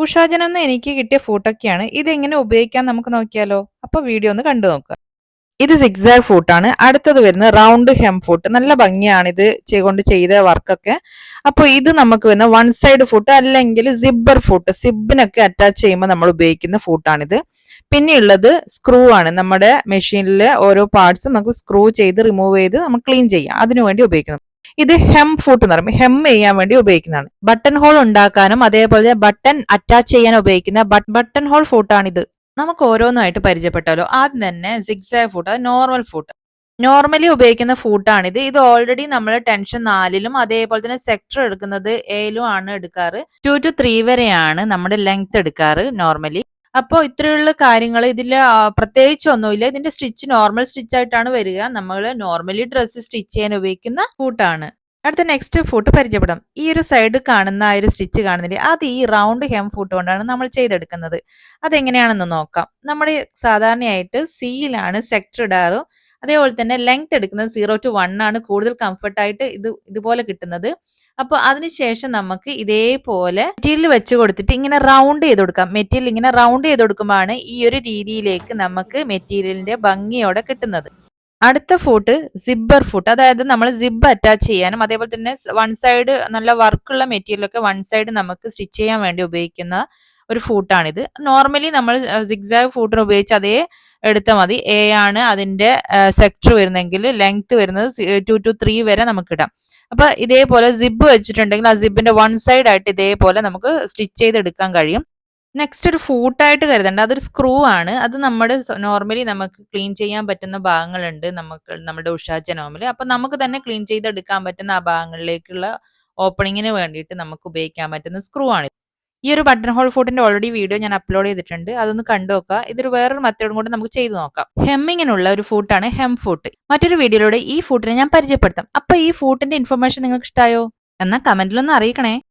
ഉഷാജനം എന്ന് എനിക്ക് കിട്ടിയ ഫൂട്ടൊക്കെയാണ്. ഇതെങ്ങനെ ഉപയോഗിക്കാൻ നമുക്ക് നോക്കിയാലോ? അപ്പൊ വീഡിയോ ഒന്ന് കണ്ടു നോക്കുക. ഇത് സിക്സാക് ഫൂട്ടാണ്. അടുത്തത് വരുന്നത് റൗണ്ട് ഹെം ഫൂട്ട്. നല്ല ഭംഗിയാണ് ഇത് കൊണ്ട് ചെയ്ത വർക്കൊക്കെ. അപ്പോൾ ഇത് നമുക്ക് വരുന്ന വൺ സൈഡ് ഫൂട്ട് അല്ലെങ്കിൽ സിബ്ബർ ഫൂട്ട്, സിബിനൊക്കെ അറ്റാച്ച് ചെയ്യുമ്പോൾ നമ്മൾ ഉപയോഗിക്കുന്ന ഫൂട്ടാണിത്. പിന്നെ ഉള്ളത് സ്ക്രൂ ആണ്. നമ്മുടെ മെഷീനിലെ ഓരോ പാർട്സും നമുക്ക് സ്ക്രൂ ചെയ്ത് റിമൂവ് ചെയ്ത് നമുക്ക് ക്ലീൻ ചെയ്യാം. അതിനുവേണ്ടി ഉപയോഗിക്കുന്നത്. ഇത് ഹെം ഫൂട്ട് എന്ന് പറയും. ഹെം ചെയ്യാൻ വേണ്ടി ഉപയോഗിക്കുന്നതാണ്. ബട്ടൺ ഹോൾ ഉണ്ടാക്കാനും അതേപോലെ ബട്ടൺ അറ്റാച്ച് ചെയ്യാൻ ഉപയോഗിക്കുന്ന ബട്ടൺ ഹോൾ ഫൂട്ടാണിത്. നമുക്ക് ഓരോന്നായിട്ട് പരിചയപ്പെട്ടാലോ. ആദ്യം തന്നെ സിക്സാക് ഫൂട്ട്, അത് നോർമൽ ഫൂട്ട്. നോർമലി ഉപയോഗിക്കുന്ന ഫൂട്ടാണിത്. ഇത് ഓൾറെഡി നമ്മൾ ടെൻഷൻ 4-ലും അതേപോലെ തന്നെ സെക്ടർ എടുക്കുന്നത് 7-ലും ആണ് എടുക്കാറ്. 2 to 3 വരെയാണ് നമ്മുടെ ലെങ്ത് എടുക്കാറ് നോർമലി. അപ്പോൾ ഇത്രയുള്ള കാര്യങ്ങൾ ഇതിൽ പ്രത്യേകിച്ചൊന്നുമില്ല. ഇതിന്റെ സ്റ്റിച്ച് നോർമൽ സ്റ്റിച്ച് ആയിട്ടാണ് വരിക. നമ്മൾ നോർമലി ഡ്രസ്സ് സ്റ്റിച്ച് ചെയ്യാൻ ഉപയോഗിക്കുന്ന ഫൂട്ടാണ്. അടുത്ത നെക്സ്റ്റ് ഫൂട്ട് പരിചയപ്പെടാം. ഈ ഒരു സൈഡ് കാണുന്ന ആ ഒരു സ്റ്റിച്ച് കാണുന്നില്ലേ, അത് ഈ റൗണ്ട് ഹെം ഫൂട്ട് കൊണ്ടാണ് നമ്മൾ ചെയ്തെടുക്കുന്നത്. അതെങ്ങനെയാണെന്ന് നോക്കാം. നമ്മുടെ സാധാരണയായിട്ട് സിയിലാണ് സെക്ടർ ഇടാറ്. അതേപോലെ തന്നെ ലെങ്ത് എടുക്കുന്നത് 0 to 1 ആണ് കൂടുതൽ കംഫർട്ടായിട്ട് ഇതുപോലെ കിട്ടുന്നത്. അപ്പൊ അതിനുശേഷം നമുക്ക് ഇതേപോലെ മെറ്റീരിയൽ വെച്ച് കൊടുത്തിട്ട് ഇങ്ങനെ റൗണ്ട് ചെയ്ത് കൊടുക്കാം. മെറ്റീരിയൽ ഇങ്ങനെ റൗണ്ട് ചെയ്ത് കൊടുക്കുമ്പോഴാണ് ഈ ഒരു രീതിയിലേക്ക് നമുക്ക് മെറ്റീരിയലിന്റെ ഭംഗിയോടെ കിട്ടുന്നത്. അടുത്ത ഫൂട്ട് സിബ്ബർ ഫൂട്ട്, അതായത് നമ്മൾ സിബ് അറ്റാച്ച് ചെയ്യാനും അതേപോലെ തന്നെ വൺ സൈഡ് നല്ല വർക്കുള്ള മെറ്റീരിയലൊക്കെ വൺ സൈഡ് നമുക്ക് സ്റ്റിച്ച് ചെയ്യാൻ വേണ്ടി ഉപയോഗിക്കുന്ന ഒരു ഫൂട്ടാണിത്. നോർമലി നമ്മൾ സിഗ്സാഗ് ഫൂട്ടിന് ഉപയോഗിച്ച് അതേ എടുത്താൽ മതി. എ ആണ് അതിന്റെ സെക്ടർ വരുന്നെങ്കിൽ ലെങ്ത് വരുന്നത് 2 to 3 വരെ നമുക്ക് ഇടാം. അപ്പൊ ഇതേപോലെ സിബ് വെച്ചിട്ടുണ്ടെങ്കിൽ ആ സിബിന്റെ വൺ സൈഡ് ആയിട്ട് ഇതേപോലെ നമുക്ക് സ്റ്റിച്ച് ചെയ്തെടുക്കാൻ കഴിയും. നെക്സ്റ്റ് ഒരു ഫൂട്ടായിട്ട് കരുതണ്ട, അതൊരു സ്ക്രൂ ആണ്. അത് നമ്മുടെ നോർമലി നമുക്ക് ക്ലീൻ ചെയ്യാൻ പറ്റുന്ന ഭാഗങ്ങളുണ്ട് നമ്മുടെ ഉഷാ ജനോമിൽ. അപ്പൊ നമുക്ക് തന്നെ ക്ലീൻ ചെയ്തെടുക്കാൻ പറ്റുന്ന ആ ഭാഗങ്ങളിലേക്കുള്ള ഓപ്പണിങ്ങിന് വേണ്ടിയിട്ട് നമുക്ക് ഉപയോഗിക്കാൻ പറ്റുന്ന സ്ക്രൂ ആണ്. ഈ ഒരു ബട്ടൺ ഹോൾ ഫൂട്ടിന്റെ ഓൾറെഡി വീഡിയോ ഞാൻ അപ്ലോഡ് ചെയ്തിട്ടുണ്ട്. അതൊന്ന് കണ്ടു നോക്കുക. ഇതൊരു വേറൊരു മെത്തേഡും കൂടെ നമുക്ക് ചെയ്തു നോക്കാം. ഹെമ്മിങ്ങിനുള്ള ഒരു ഫൂട്ടാണ് ഹെം ഫൂട്ട്. മറ്റൊരു വീഡിയോയിലൂടെ ഈ ഫൂട്ടിനെ ഞാൻ പരിചയപ്പെടുത്താം. അപ്പൊ ഈ ഫൂട്ടിന്റെ ഇൻഫർമേഷൻ നിങ്ങൾക്ക് ഇഷ്ടമായോ? എന്നാൽ കമന്റിലൊന്ന് അറിയിക്കണേ.